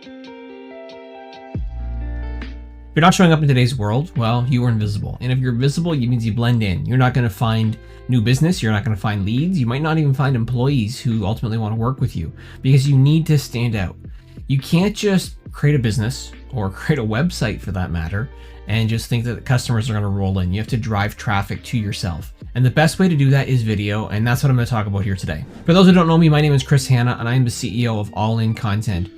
If you're not showing up in today's world, well, you are invisible. And if you're visible, it means you blend in. You're not going to find new business. You're not going to find leads. You might not even find employees who ultimately want to work with you because you need to stand out. You can't just create a business or create a website for that matter and just think that the customers are going to roll in. You have to drive traffic to yourself. And the best way to do that is video. And that's what I'm going to talk about here today. For those who don't know me, my name is Chris Hanna and I am the CEO of All In Content.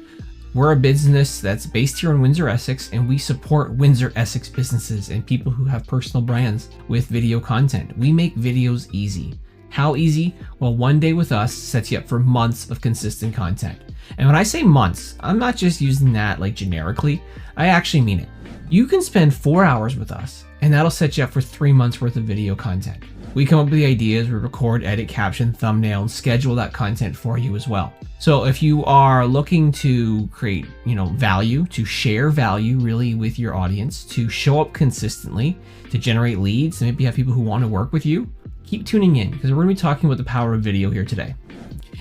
We're a business that's based here in Windsor-Essex, and we support Windsor-Essex businesses and people who have personal brands with video content. We make videos easy. How easy? Well, one day with us sets you up for months of consistent content. And when I say months, I'm not just using that like generically. I actually mean it. You can spend 4 hours with us, and that'll set you up for 3 months worth of video content. We come up with the ideas, we record, edit, caption, thumbnail, and schedule that content for you as well. So if you are looking to create, value, to share value really with your audience, to show up consistently, to generate leads, and maybe have people who want to work with you, keep tuning in because we're going to be talking about the power of video here today.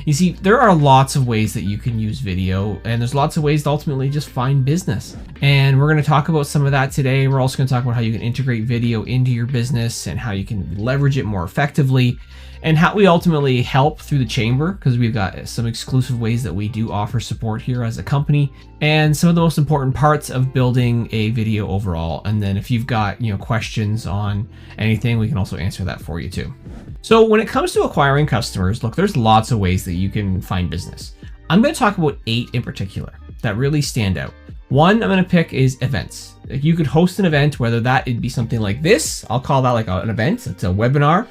You see, there are lots of ways that you can use video, and there's lots of ways to ultimately just find business. And we're going to talk about some of that today. We're also going to talk about how you can integrate video into your business and how you can leverage it more effectively, and how we ultimately help through the chamber, because we've got some exclusive ways that we do offer support here as a company, and some of the most important parts of building a video overall. And then if you've got questions on anything, we can also answer that for you too. So when it comes to acquiring customers, look, there's lots of ways that you can find business. I'm going to talk about 8 in particular that really stand out. One I'm going to pick is events. You could host an event, whether that it'd be something like this. I'll call that like an event. It's a webinar.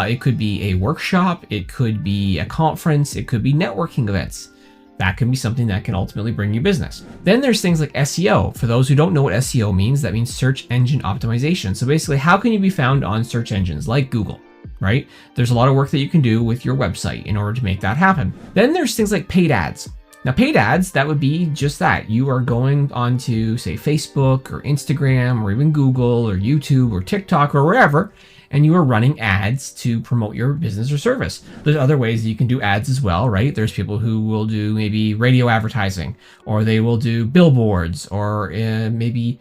It could be a workshop. It could be a conference. It could be networking events. That can be something that can ultimately bring you business. Then there's things like SEO. For those who don't know what SEO means, that means search engine optimization. So basically, how can you be found on search engines like Google? Right? There's a lot of work that you can do with your website in order to make that happen. Then there's things like paid ads. Now, paid ads, that would be just that. You are going onto, say, Facebook or Instagram or even Google or YouTube or TikTok or wherever, and you are running ads to promote your business or service. There's other ways that you can do ads as well, right? There's people who will do maybe radio advertising, or they will do billboards, or maybe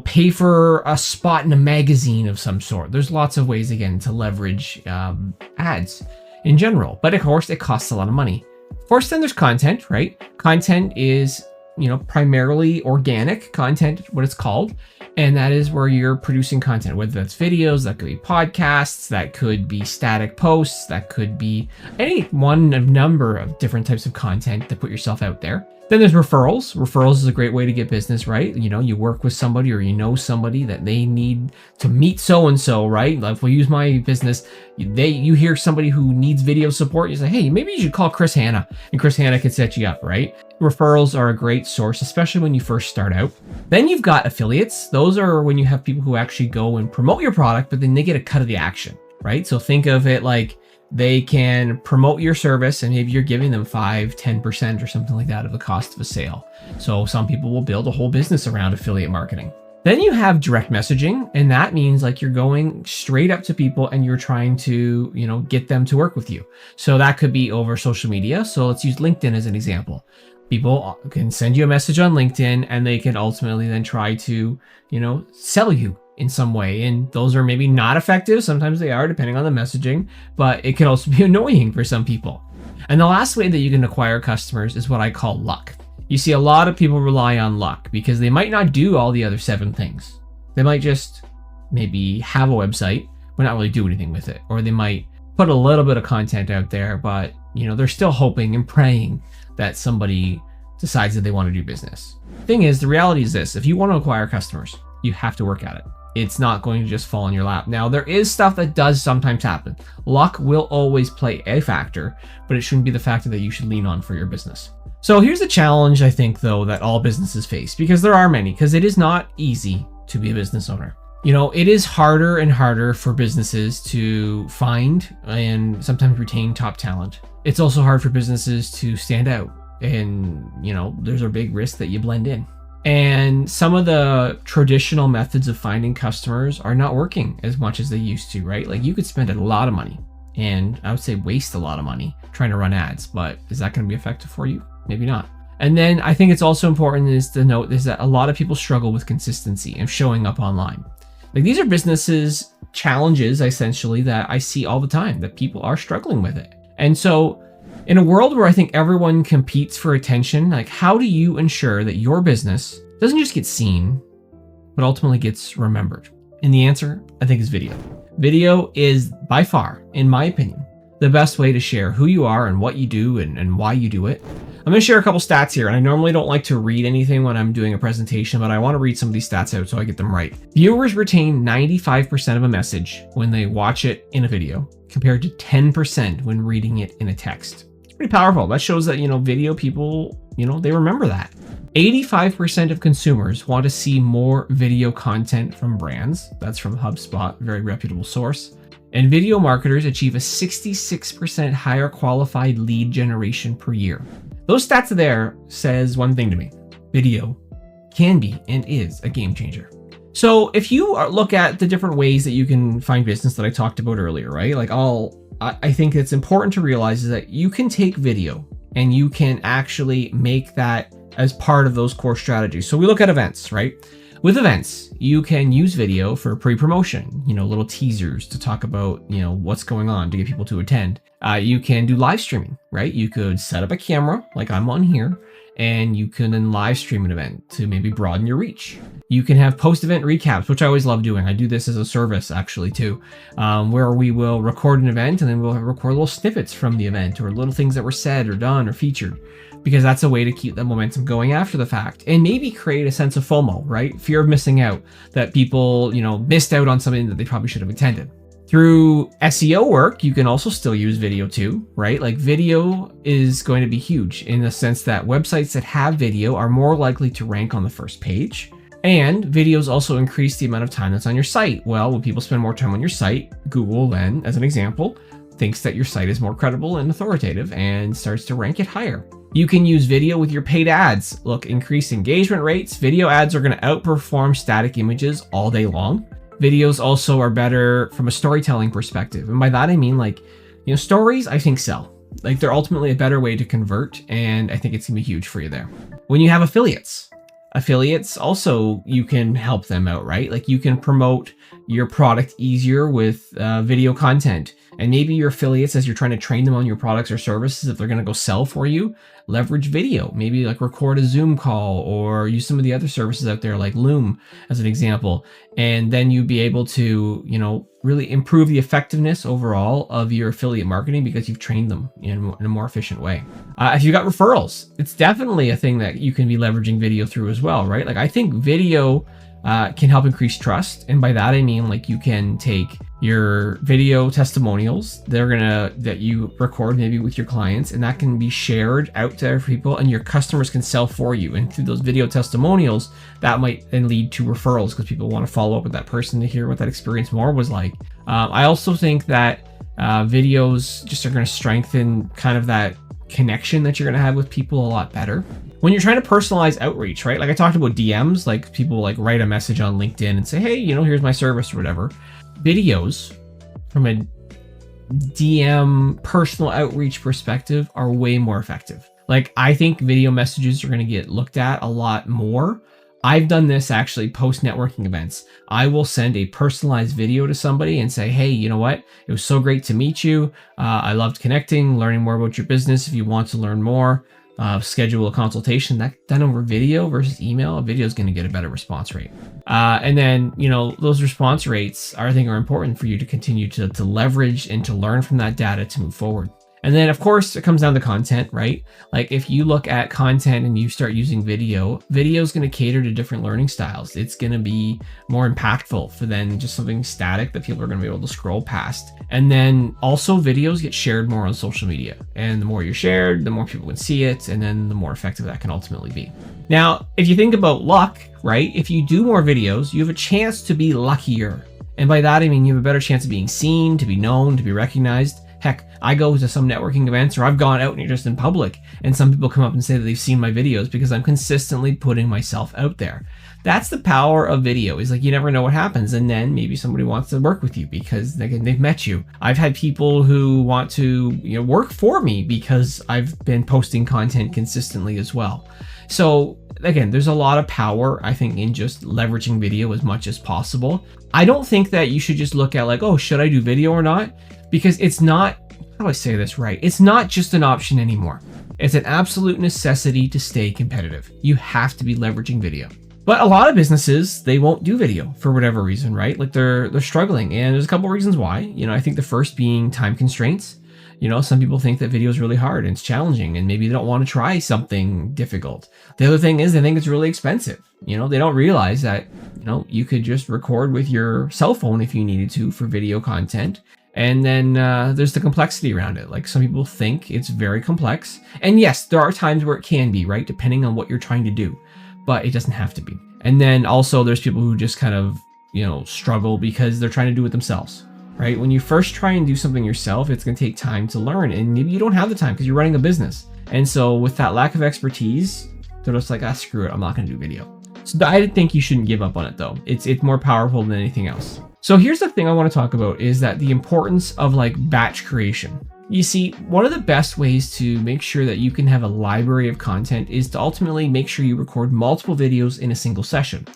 pay for a spot in a magazine of some sort. There's lots of ways, again, to leverage ads in general. But of course, it costs a lot of money. Of course, then there's content, right? Content is, primarily organic content, what it's called. And that is where you're producing content, whether that's videos, that could be podcasts, that could be static posts, that could be any one of number of different types of content to put yourself out there. Then there's referrals. Referrals is a great way to get business, right? You work with somebody or somebody that they need to meet so-and-so, right? Like if we use my business, you hear somebody who needs video support, you say, hey, maybe you should call Chris Hanna, and Chris Hanna can set you up, right? Referrals are a great source, especially when you first start out. Then you've got affiliates. Those are when you have people who actually go and promote your product, but then they get a cut of the action, right? So think of it like they can promote your service and maybe you're giving them 5-10% or something like that of the cost of a sale. So some people will build a whole business around affiliate marketing. Then you have direct messaging, and that means like you're going straight up to people and you're trying to, get them to work with you. So that could be over social media. So let's use LinkedIn as an example. People can send you a message on LinkedIn and they can ultimately then try to, sell you in some way. And those are maybe not effective. Sometimes they are, depending on the messaging, but it can also be annoying for some people. And the last way that you can acquire customers is what I call luck. You see, a lot of people rely on luck because they might not do all the other 7 things. They might just maybe have a website, but not really do anything with it. Or they might put a little bit of content out there, but they're still hoping and praying that somebody decides that they want to do business. Thing is, the reality is this: if you want to acquire customers, you have to work at it. It's not going to just fall in your lap. Now, there is stuff that does sometimes happen. Luck will always play a factor, but it shouldn't be the factor that you should lean on for your business. So here's the challenge, I think, though, that all businesses face, because there are many, because it is not easy to be a business owner. It is harder and harder for businesses to find and sometimes retain top talent. It's also hard for businesses to stand out. And, there's a big risk that you blend in. And some of the traditional methods of finding customers are not working as much as they used to, right? Like you could spend a lot of money, and I would say waste a lot of money trying to run ads, but is that going to be effective for you? Maybe not. And then I think it's also important is to note is that a lot of people struggle with consistency and showing up online. Like these are businesses challenges essentially that I see all the time, that people are struggling with it. And so in a world where I think everyone competes for attention, like how do you ensure that your business doesn't just get seen, but ultimately gets remembered? And the answer, I think, is video. Video is by far, in my opinion, the best way to share who you are and what you do and why you do it. I'm going to share a couple stats here, and I normally don't like to read anything when I'm doing a presentation, but I want to read some of these stats out so I get them right. Viewers retain 95% of a message when they watch it in a video, compared to 10% when reading it in a text. It's pretty powerful. That shows that, video people, they remember that. 85% of consumers want to see more video content from brands. That's from HubSpot, very reputable source. And video marketers achieve a 66% higher qualified lead generation per year. Those stats there says one thing to me. Video can be and is a game changer. So if you look at the different ways that you can find business that I talked about earlier, right? Like I think it's important to realize is that you can take video and you can actually make that as part of those core strategies. So we look at events, right? With events, you can use video for pre-promotion, little teasers to talk about, what's going on to get people to attend. You can do live streaming, right? You could set up a camera like I'm on here, and you can then live stream an event to maybe broaden your reach. You can have post-event recaps, which I always love doing. I do this as a service actually too, where we will record an event and then we'll record little snippets from the event or little things that were said or done or featured, because that's a way to keep that momentum going after the fact and maybe create a sense of FOMO, right? Fear of missing out, that people, missed out on something that they probably should have attended. Through SEO work, you can also still use video too, right? Like video is going to be huge in the sense that websites that have video are more likely to rank on the first page. And videos also increase the amount of time that's on your site. Well, when people spend more time on your site, Google then, as an example, thinks that your site is more credible and authoritative and starts to rank it higher. You can use video with your paid ads. Look, increased engagement rates. Video ads are going to outperform static images all day long. Videos also are better from a storytelling perspective. And by that, I mean stories I think sell. Like they're ultimately a better way to convert. And I think it's gonna be huge for you there. When you have affiliates also, you can help them out, right? Like you can promote your product easier with video content. And maybe your affiliates, as you're trying to train them on your products or services, if they're going to go sell for you, leverage video, maybe like record a Zoom call or use some of the other services out there like Loom as an example. And then you'd be able to, really improve the effectiveness overall of your affiliate marketing because you've trained them in a more efficient way. If you got referrals, it's definitely a thing that you can be leveraging video through as well, right? Like I think video can help increase trust. And by that, I mean like you can take your video testimonials that you record maybe with your clients, and that can be shared out to other people and your customers can sell for you. And through those video testimonials, that might then lead to referrals because people want to follow up with that person to hear what that experience more was like. I also think that videos just are going to strengthen kind of that connection that you're going to have with people a lot better. When you're trying to personalize outreach, right? Like I talked about DMs, like people like write a message on LinkedIn and say, hey, here's my service or whatever. Videos from a DM personal outreach perspective are way more effective. Like I think video messages are going to get looked at a lot more. I've done this actually post networking events. I will send a personalized video to somebody and say, hey, you know what? It was so great to meet you. I loved connecting, learning more about your business. If you want to learn more, schedule a consultation. That done over video versus email, a video is going to get a better response rate. And then, those response rates I think are important for you to continue to leverage and to learn from that data to move forward. And then of course it comes down to content, right? Like if you look at content and you start using video is going to cater to different learning styles. It's going to be more impactful than just something static that people are going to be able to scroll past. And then also videos get shared more on social media. And the more you're shared, the more people can see it. And then the more effective that can ultimately be. Now, if you think about luck, right? If you do more videos, you have a chance to be luckier. And by that, I mean you have a better chance of being seen, to be known, to be recognized. Heck, I go to some networking events, or I've gone out and just in public, and some people come up and say that they've seen my videos because I'm consistently putting myself out there. That's the power of video, is like you never know what happens, and then maybe somebody wants to work with you because they've met you. I've had people who want to work for me because I've been posting content consistently as well. So again, there's a lot of power, I think, in just leveraging video as much as possible. I don't think that you should just look at like, oh, should I do video or not? Because it's not, how do I say this right? It's not just an option anymore. It's an absolute necessity to stay competitive. You have to be leveraging video. But a lot of businesses, they won't do video for whatever reason, right? Like they're struggling, and there's a couple reasons why. I think the first being time constraints. Some people think that video is really hard and it's challenging, and maybe they don't want to try something difficult. The other thing is they think it's really expensive. They don't realize that, you could just record with your cell phone if you needed to for video content. And then there's the complexity around it. Like some people think it's very complex. And yes, there are times where it can be, right? Depending on what you're trying to do, but it doesn't have to be. And then also there's people who just kind of, struggle because they're trying to do it themselves. Right? When you first try and do something yourself, it's going to take time to learn, and maybe you don't have the time because you're running a business. And so with that lack of expertise, they're just like, screw it, I'm not going to do video. So I think you shouldn't give up on it though. It's more powerful than anything else. So here's the thing I want to talk about, is that the importance of like batch creation. You see, one of the best ways to make sure that you can have a library of content is to ultimately make sure you record multiple videos in a single session.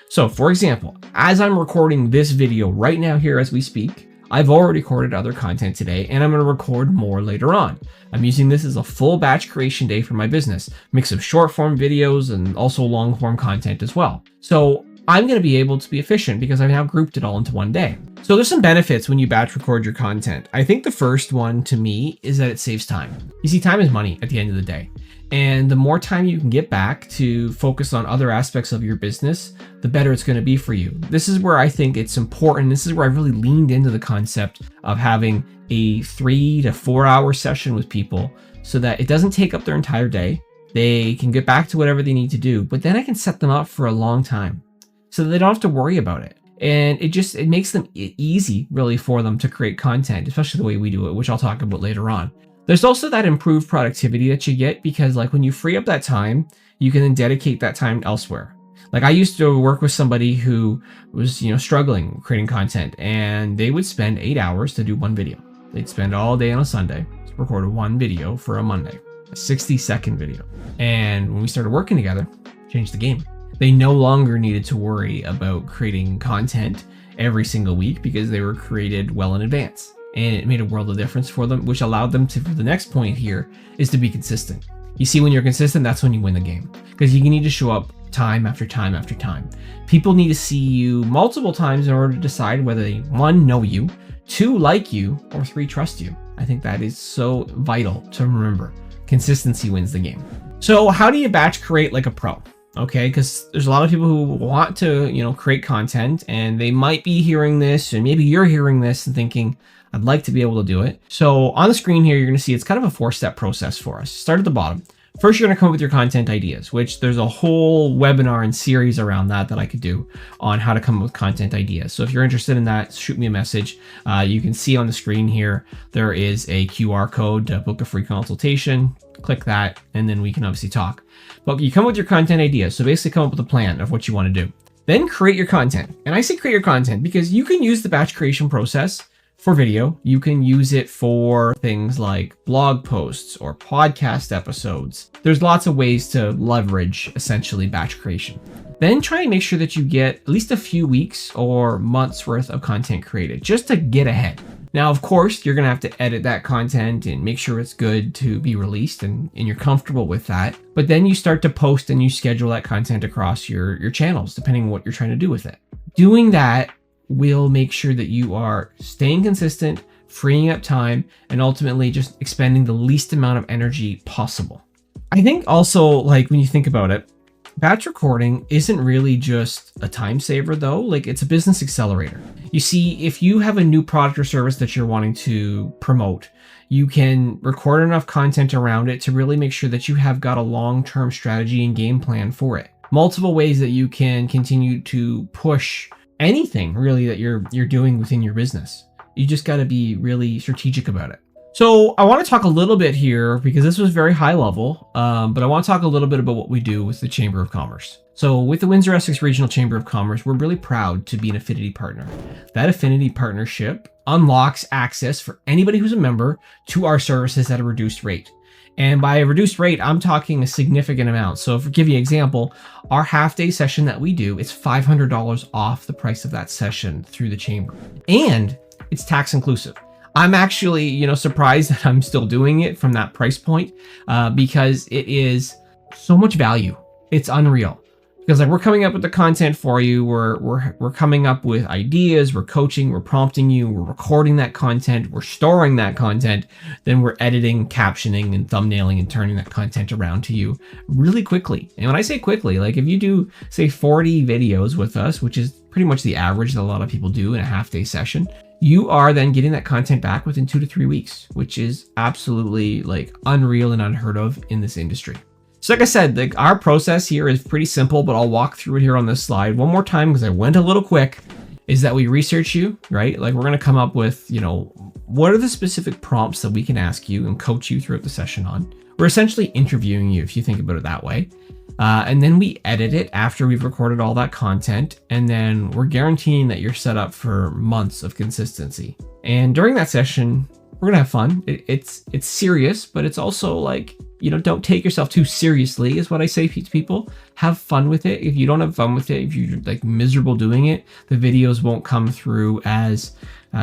So for example, as I'm recording this video right now here as we speak, I've already recorded other content today, and I'm going to record more later on. I'm using this as a full batch creation day for my business, mix of short form videos and also long form content as well. So I'm going to be able to be efficient because I've now grouped it all into one day. So there's some benefits when you batch record your content. I think the first one to me is that it saves time. You see, time is money at the end of the day. And the more time you can get back to focus on other aspects of your business, the better it's going to be for you. This is where I think it's important. This is where I've really leaned into the concept of having a 3 to 4 hour session with people so that it doesn't take up their entire day. They can get back to whatever they need to do, but then I can set them up for a long time so that they don't have to worry about it. And it makes them easy really for them to create content, especially the way we do it, which I'll talk about later on. There's also that improved productivity that you get because like when you free up that time, you can then dedicate that time elsewhere. Like I used to work with somebody who was, struggling creating content, and they would spend 8 hours to do one video. They'd spend all day on a Sunday to record one video for a Monday, a 60-second video. And when we started working together, changed the game. They no longer needed to worry about creating content every single week because they were created well in advance. And it made a world of difference for them, which allowed them to, for the next point here, is to be consistent. You see, when you're consistent, that's when you win the game, because you need to show up time after time after time. People need to see you multiple times in order to decide whether they, 1, know you, 2, like you, or 3, trust you. I think that is so vital to remember. Consistency wins the game. So how do you batch create like a pro? Okay, because there's a lot of people who want to, create content, and they might be hearing this, and maybe you're hearing this and thinking, I'd like to be able to do it. So on the screen here, you're going to see it's kind of a 4-step process for us. Start at the bottom. First, you're going to come up with your content ideas, which there's a whole webinar and series around that I could do on how to come up with content ideas. So if you're interested in that, shoot me a message. You can see on the screen here, there is a QR code to book a free consultation. Click that, and then we can obviously talk. But you come up with your content ideas. So basically come up with a plan of what you want to do. Then create your content. And I say create your content because you can use the batch creation process for video. You can use it for things like blog posts or podcast episodes. There's lots of ways to leverage essentially batch creation. Then try and make sure that you get at least a few weeks or months worth of content created just to get ahead. Now, of course, you're going to have to edit that content and make sure it's good to be released and you're comfortable with that. But then you start to post and you schedule that content across your channels, depending on what you're trying to do with it. Doing that will make sure that you are staying consistent, freeing up time, and ultimately just expending the least amount of energy possible. I think also, like when you think about it, batch recording isn't really just a time saver though, like it's a business accelerator. You see, if you have a new product or service that you're wanting to promote, you can record enough content around it to really make sure that you have got a long-term strategy and game plan for it. Multiple ways that you can continue to push anything really that you're doing within your business. You just got to be really strategic about it. So I want to talk a little bit here because this was very high level, but I want to talk a little bit about what we do with the Chamber of Commerce. So with the Windsor-Essex Regional Chamber of Commerce, we're really proud to be an affinity partner. That affinity partnership unlocks access for anybody who's a member to our services at a reduced rate. And by a reduced rate, I'm talking a significant amount. So to give you an example, our half-day session that we do is $500 off the price of that session through the chamber. And it's tax inclusive. I'm actually, surprised that I'm still doing it from that price point because it is so much value. It's unreal. Because we're coming up with the content for you, we're coming up with ideas, we're coaching, we're prompting you, we're recording that content, we're storing that content, then we're editing, captioning, and thumbnailing and turning that content around to you really quickly. And when I say quickly, if you do say 40 videos with us, which is pretty much the average that a lot of people do in a half-day session, you are then getting that content back within 2 to 3 weeks, which is absolutely unreal and unheard of in this industry. So like I said, our process here is pretty simple, but I'll walk through it here on this slide one more time because I went a little quick, is that we research you, right? We're going to come up with, what are the specific prompts that we can ask you and coach you throughout the session on. We're essentially interviewing you if you think about it that way. And then we edit it after we've recorded all that content. And then we're guaranteeing that you're set up for months of consistency. And during that session, we're going to have fun. It's serious, but it's also don't take yourself too seriously is what I say to people. Have fun with it. If you don't have fun with it, if you're miserable doing it, the videos won't come through as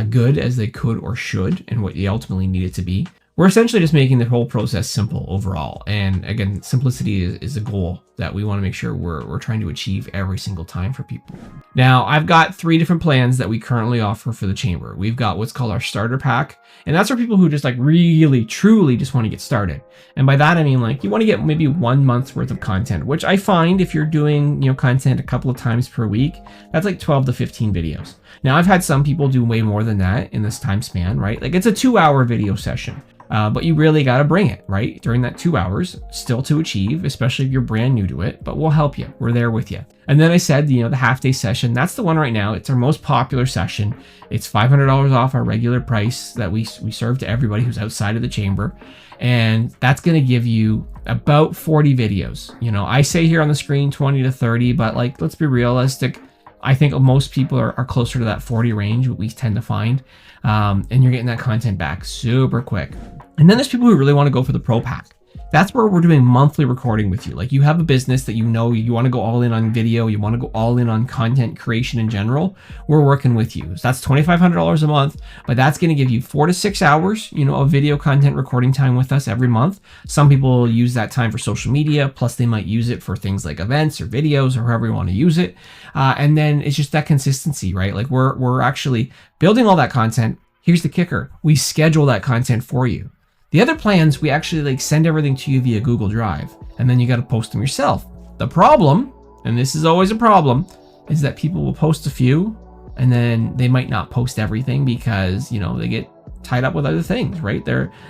good as they could or should and what you ultimately need it to be. We're essentially just making the whole process simple overall. And again, simplicity is a goal that we want to make sure we're trying to achieve every single time for people. Now, I've got 3 different plans that we currently offer for the chamber. We've got what's called our starter pack. And that's for people who just really, truly just want to get started. And by that, I mean, you want to get maybe 1 month's worth of content, which I find if you're doing, content a couple of times per week, that's 12 to 15 videos. Now, I've had some people do way more than that in this time span, right? It's a 2-hour video session. But you really got to bring it, right? During that 2 hours, still to achieve, especially if you're brand new to it, but we'll help you. We're there with you. And then I said, the half-day session, that's the one right now. It's our most popular session. It's $500 off our regular price that we serve to everybody who's outside of the chamber. And that's going to give you about 40 videos. I say here on the screen 20 to 30, but let's be realistic. I think most people are closer to that 40 range, what we tend to find. And you're getting that content back super quick. And then there's people who really want to go for the pro pack. That's where we're doing monthly recording with you. You have a business that you want to go all in on video, you want to go all in on content creation in general, we're working with you. So that's $2,500 a month, but that's going to give you 4 to 6 hours, of video content recording time with us every month. Some people use that time for social media, plus they might use it for things like events or videos or however you want to use it. And then it's just that consistency, right? We're actually building all that content. Here's the kicker. We schedule that content for you. The other plans, we actually send everything to you via Google Drive, and then you got to post them yourself. The problem, and this is always a problem, is that people will post a few and then they might not post everything because, they get tied up with other things, right?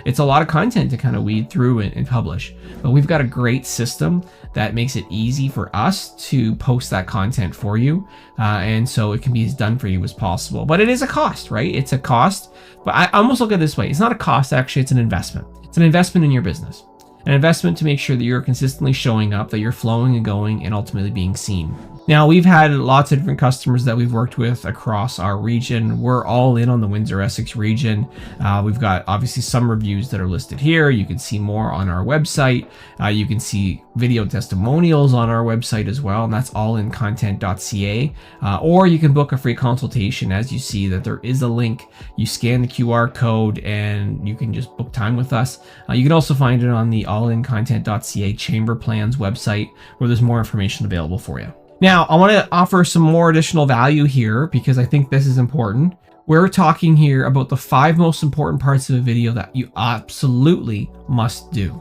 It's a lot of content to kind of weed through and publish. But we've got a great system that makes it easy for us to post that content for you. And so it can be as done for you as possible. But it is a cost, right? It's a cost. But I almost look at it this way. It's not a cost, actually, it's an investment. It's an investment in your business. An investment to make sure that you're consistently showing up, that you're flowing and going, and ultimately being seen. Now, we've had lots of different customers that we've worked with across our region. We're all in on the Windsor-Essex region. We've got obviously some reviews that are listed here. You can see more on our website. You can see video testimonials on our website as well, and that's allincontent.ca. Or you can book a free consultation. As you see that there is a link. You scan the QR code and you can just book time with us. You can also find it on the allincontent.ca Chamber Plans website where there's more information available for you. Now, I want to offer some more additional value here because I think this is important. We're talking here about the 5 most important parts of a video that you absolutely must do.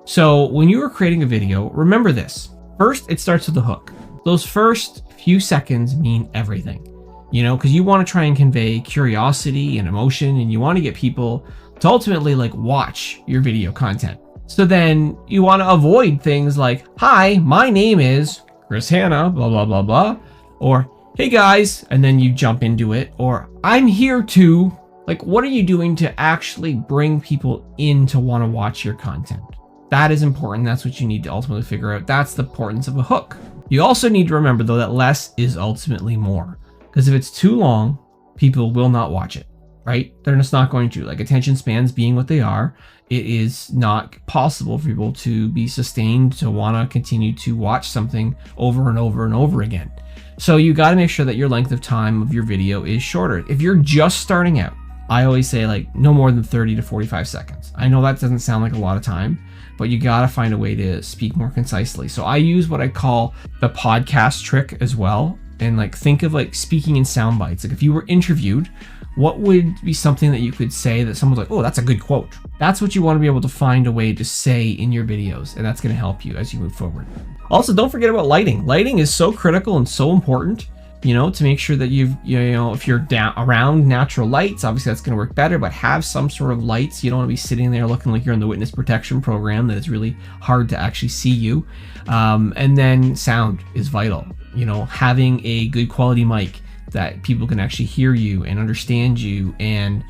So when you are creating a video, remember this. First, it starts with the hook. Those first few seconds mean everything, because you want to try and convey curiosity and emotion, and you want to get people to ultimately watch your video content. So then you want to avoid things like, hi, my name is Chris Hanna, blah, blah, blah, blah. Or, hey guys, and then you jump into it. Or, I'm here to, Like, what are you doing to actually bring people in to want to watch your content? That is important. That's what you need to ultimately figure out. That's the importance of a hook. You also need to remember, though, that less is ultimately more. Because if it's too long, people will not watch it, right? They're just not going to. Like, attention spans being what they are, it is not possible for people to be sustained to want to continue to watch something over and over and over again. So you got to make sure that your length of time of your video is shorter. If you're just starting out, I always say like no more than 30 to 45 seconds. I know that doesn't sound like a lot of time, but you got to find a way to speak more concisely. So I use what I call the podcast trick as well. And like, think of like speaking in sound bites. Like if you were interviewed, what would be something that you could say that someone's like, oh, that's a good quote. That's what you want to be able to find a way to say in your videos. And that's going to help you as you move forward. Also, don't forget about lighting. Lighting is so critical and so important, you know, to make sure that if you're down around natural lights, obviously that's going to work better, but have some sort of lights. You don't want to be sitting there looking like you're in the witness protection program, that it's really hard to actually see you. And then sound is vital. You know, having a good quality mic that people can actually hear you and understand you, and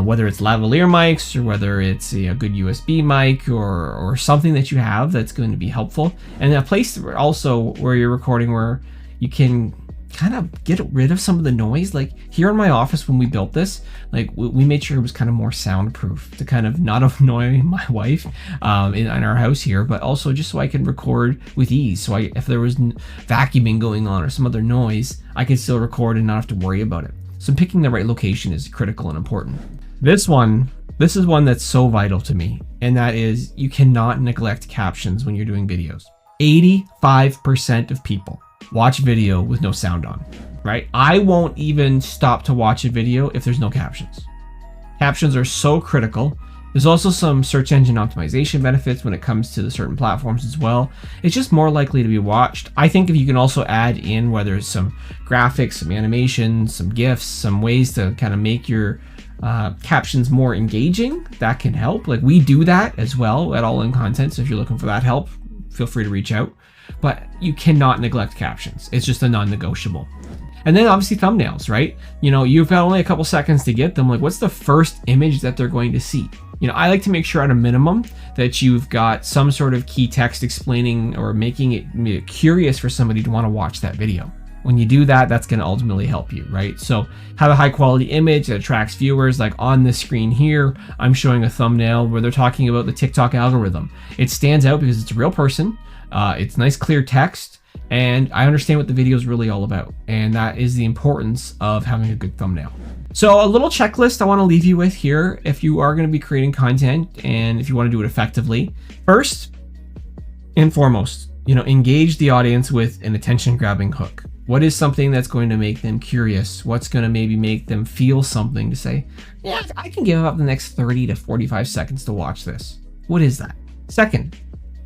whether it's lavalier mics or whether it's a good USB mic or something that you have that's going to be helpful, and a place also where you're recording where you can kind of get rid of some of the noise. Like here in my office when we built this, like we made sure it was kind of more soundproof to kind of not annoy my wife in our house here, but also just so I can record with ease. So if there was vacuuming going on or some other noise, I could still record and not have to worry about it. So picking the right location is critical and important. This is one that's so vital to me, and that is you cannot neglect captions when you're doing videos. 85% of people watch video with no sound on, right? I won't even stop to watch a video if there's no captions. Captions are so critical. There's also some search engine optimization benefits when it comes to the certain platforms as well. It's just more likely to be watched. I think if you can also add in whether it's some graphics, some animations, some GIFs, some ways to kind of make your captions more engaging, that can help. Like we do that as well at All In Content. So if you're looking for that help, feel free to reach out. But you cannot neglect captions. It's just a non-negotiable. And then obviously thumbnails, right? You know, you've got only a couple seconds to get them. Like, what's the first image that they're going to see? You know, I like to make sure at a minimum that you've got some sort of key text explaining or making it curious for somebody to want to watch that video. When you do that, that's going to ultimately help you, right? So have a high quality image that attracts viewers. Like on this screen here, I'm showing a thumbnail where they're talking about the TikTok algorithm. It stands out because it's a real person. It's nice, clear text, and I understand what the video is really all about. And that is the importance of having a good thumbnail. So a little checklist I want to leave you with here if you are going to be creating content and if you want to do it effectively. First and foremost, you know, engage the audience with an attention-grabbing hook. What is something that's going to make them curious? What's going to maybe make them feel something to say, yeah, I can give up the next 30 to 45 seconds to watch this. What is that? Second,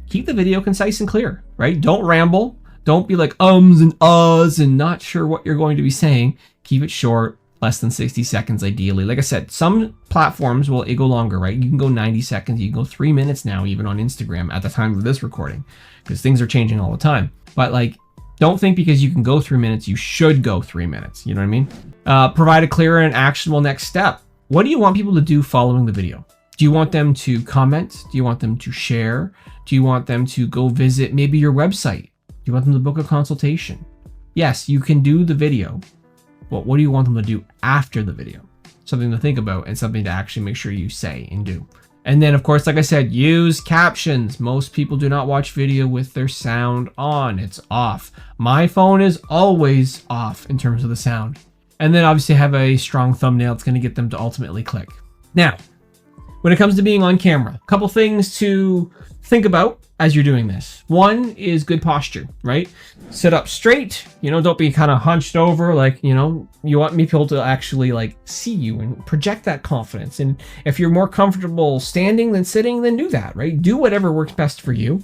keep the video concise and clear, right? Don't ramble. Don't be like ums and uhs and not sure what you're going to be saying. Keep it short, less than 60 seconds ideally. Like I said, some platforms will go longer, right? You can go 90 seconds. You can go 3 minutes now, even on Instagram at the time of this recording, because things are changing all the time. But like, don't think because you can go 3 minutes, you should go 3 minutes. You know what I mean? Provide a clear and actionable next step. What do you want people to do following the video? Do you want them to comment? Do you want them to share? Do you want them to go visit maybe your website? Do you want them to book a consultation? Yes, you can do the video, but what do you want them to do after the video? Something to think about and something to actually make sure you say and do. And then, of course, like I said, use captions. Most people do not watch video with their sound on. It's off. My phone is always off in terms of the sound. And then obviously have a strong thumbnail. It's going to get them to ultimately click. Now, when it comes to being on camera, a couple things to think about as you're doing this. One is good posture, right? Sit up straight, you know, don't be kind of hunched over, like, you know, you want people to actually like see you and project that confidence. And if you're more comfortable standing than sitting, then do that, right? Do whatever works best for you.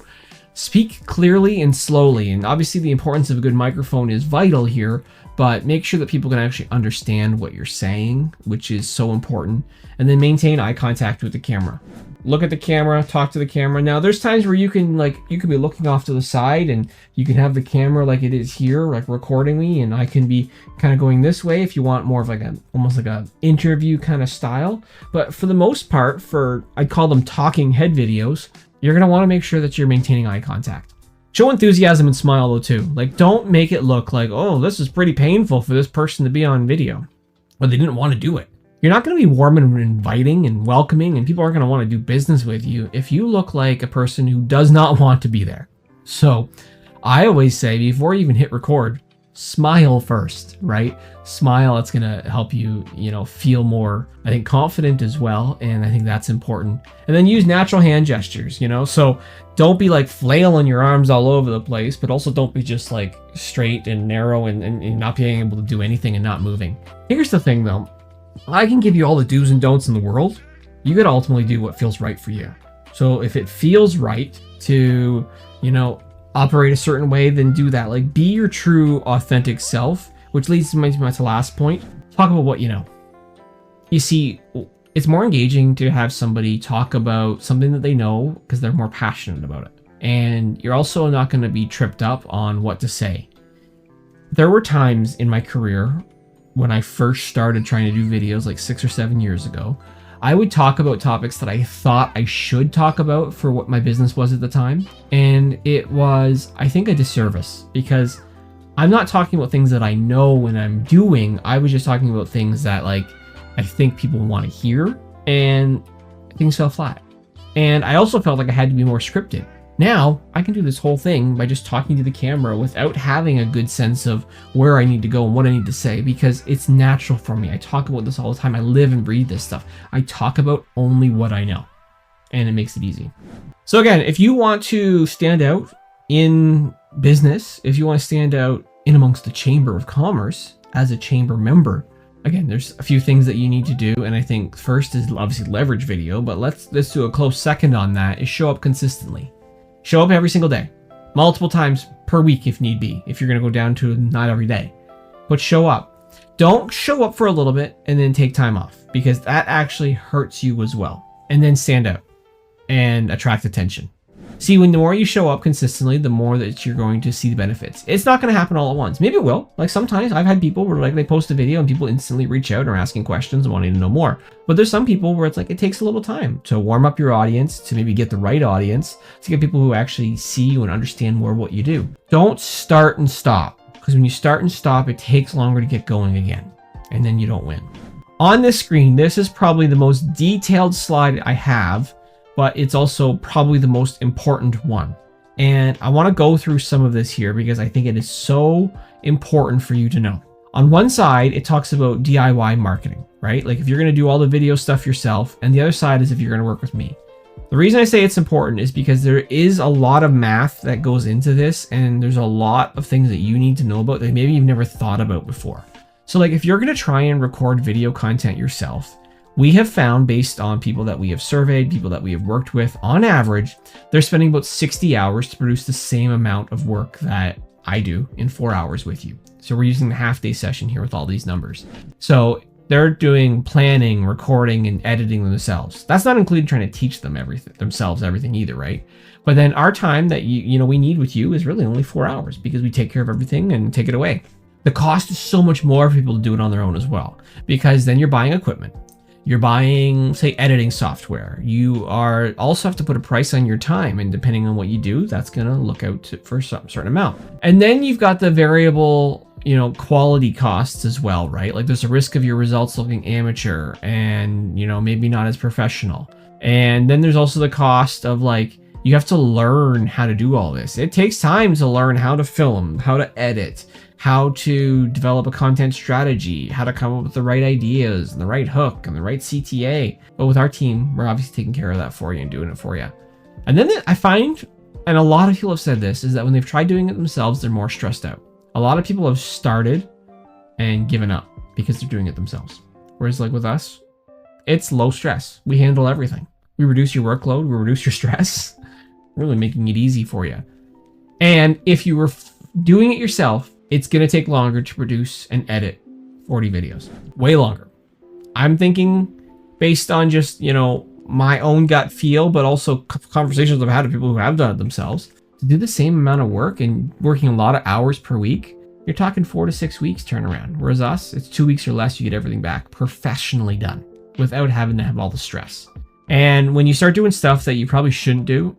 Speak clearly and slowly. And obviously the importance of a good microphone is vital here, but make sure that people can actually understand what you're saying, which is so important. And then maintain eye contact with the camera. look at the camera, talk to the camera. Now there's times where you can be looking off to the side and you can have the camera like it is here, like recording me, and I can be kind of going this way if you want more of like almost like a interview kind of style. But for the most part, I call them talking head videos, you're going to want to make sure that you're maintaining eye contact. Show enthusiasm and smile though too. Like, don't make it look like, oh, this is pretty painful for this person to be on video, but they didn't want to do it. You're not going to be warm and inviting and welcoming, and people aren't going to want to do business with you if you look like a person who does not want to be there. So I always say, before you even hit record, smile first, right? Smile. It's going to help you, feel more, I think, confident as well. And I think that's important. And then use natural hand gestures, so don't be like flailing your arms all over the place, but also don't be just like straight and narrow and not being able to do anything and not moving. Here's the thing though. I can give you all the do's and don'ts in the world. You got to ultimately do what feels right for you. So if it feels right to, operate a certain way, then do that. Like, be your true, authentic self, which leads to my last point. Talk about what you know. You see, it's more engaging to have somebody talk about something that they know because they're more passionate about it. And you're also not going to be tripped up on what to say. There were times in my career when I first started trying to do videos like 6 or 7 years ago, I would talk about topics that I thought I should talk about for what my business was at the time. And it was, I think, a disservice because I'm not talking about things that I know when I'm doing. I was just talking about things that I think people want to hear, and things fell flat. And I also felt like I had to be more scripted. Now I can do this whole thing by just talking to the camera without having a good sense of where I need to go and what I need to say, because it's natural for me. I talk about this all the time. I live and breathe this stuff. I talk about only what I know, and it makes it easy. So again, if you want to stand out in business, if you want to stand out in amongst the Chamber of Commerce as a chamber member, again, there's a few things that you need to do. And I think first is obviously leverage video, but let's do a close second on that, is show up consistently. Show up every single day, multiple times per week if need be, if you're going to go down to not every day. But show up. Don't show up for a little bit and then take time off, because that actually hurts you as well. And then stand out and attract attention. See, when the more you show up consistently, the more that you're going to see the benefits. It's not going to happen all at once. Maybe it will. Like sometimes I've had people where they post a video and people instantly reach out and are asking questions and wanting to know more. But there's some people where it's it takes a little time to warm up your audience, to maybe get the right audience, to get people who actually see you and understand more what you do. Don't start and stop, because when you start and stop, it takes longer to get going again, and then you don't win. On this screen, this is probably the most detailed slide I have, but it's also probably the most important one. And I want to go through some of this here because I think it is so important for you to know. On one side, it talks about DIY marketing, right? Like if you're going to do all the video stuff yourself, and the other side is if you're going to work with me. The reason I say it's important is because there is a lot of math that goes into this, and there's a lot of things that you need to know about that maybe you've never thought about before. So if you're going to try and record video content yourself, we have found, based on people that we have surveyed, people that we have worked with, on average, they're spending about 60 hours to produce the same amount of work that I do in 4 hours with you. So we're using the half-day session here with all these numbers. So they're doing planning, recording, and editing themselves. That's not including trying to teach them everything either, right? But then our time that we need with you is really only 4 hours, because we take care of everything and take it away. The cost is so much more for people to do it on their own as well, because then you're buying equipment. You're buying, say, editing software. You are also have to put a price on your time, and depending on what you do, that's going to look out for some certain amount. And then you've got the variable, quality costs as well, right? Like there's a risk of your results looking amateur and, maybe not as professional. And then there's also the cost of you have to learn how to do all this. It takes time to learn how to film, how to edit, how to develop a content strategy, how to come up with the right ideas and the right hook and the right CTA. But with our team, we're obviously taking care of that for you and doing it for you. And then I find, and a lot of people have said this, is that when they've tried doing it themselves, they're more stressed out. A lot of people have started and given up because they're doing it themselves. Whereas with us, it's low stress. We handle everything. We reduce your workload, we reduce your stress, really making it easy for you. And if you were doing it yourself, it's going to take longer to produce and edit 40 videos. Way longer. I'm thinking based on just, my own gut feel, but also conversations I've had with people who have done it themselves, to do the same amount of work and working a lot of hours per week, you're talking 4 to 6 weeks turnaround. Whereas us, it's 2 weeks or less, you get everything back professionally done without having to have all the stress. And when you start doing stuff that you probably shouldn't do,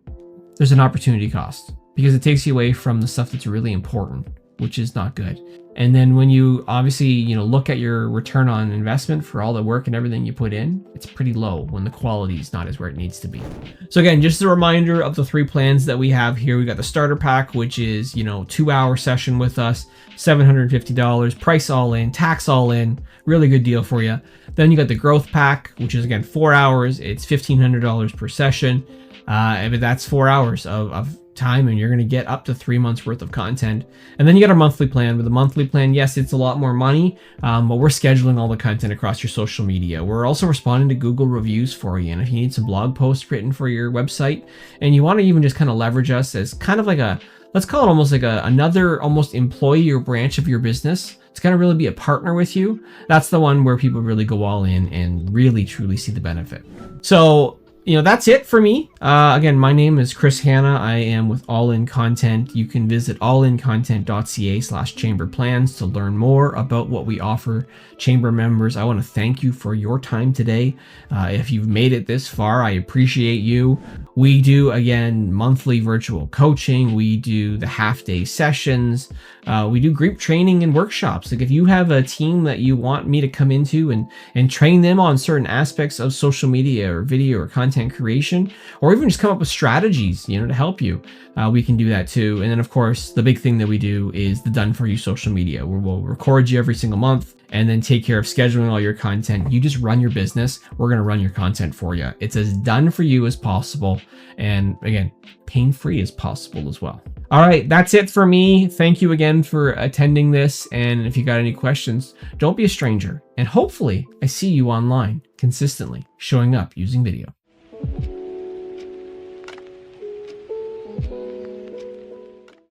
there's an opportunity cost because it takes you away from the stuff that's really important, which is not good. And then when you obviously, look at your return on investment for all the work and everything you put in, it's pretty low when the quality is not as where it needs to be. So again, just a reminder of the 3 plans that we have here. We got the starter pack, which is, 2-hour session with us, $750, price all in, tax all in, really good deal for you. Then you got the growth pack, which is again 4 hours. It's $1,500 per session. But that's 4 hours of time, and you're going to get up to 3 months worth of content. And then you got our monthly plan. With the monthly plan, yes, it's a lot more money, but we're scheduling all the content across your social media. We're also responding to Google reviews for you. And if you need some blog posts written for your website, and you want to even just kind of leverage us as kind of like let's call it almost like another almost employee or branch of your business, it's going to really be a partner with you. That's the one where people really go all in and really truly see the benefit. So that's it for me. Again, my name is Chris Hanna. I am with All In Content. You can visit allincontent.ca/chamber plans to learn more about what we offer chamber members. I want to thank you for your time today. If you've made it this far, I appreciate you. We do, again, monthly virtual coaching. We do the half-day sessions. We do group training and workshops. Like if you have a team that you want me to come into and train them on certain aspects of social media or video or content creation, or even just come up with strategies, to help you, we can do that too. And then of course, the big thing that we do is the done for you social media, where we'll record you every single month and then take care of scheduling all your content. You just run your business. We're going to run your content for you. It's as done for you as possible. And again, pain-free as possible as well. All right, that's it for me. Thank you again for attending this. And if you got any questions, don't be a stranger. And hopefully I see you online consistently showing up using video.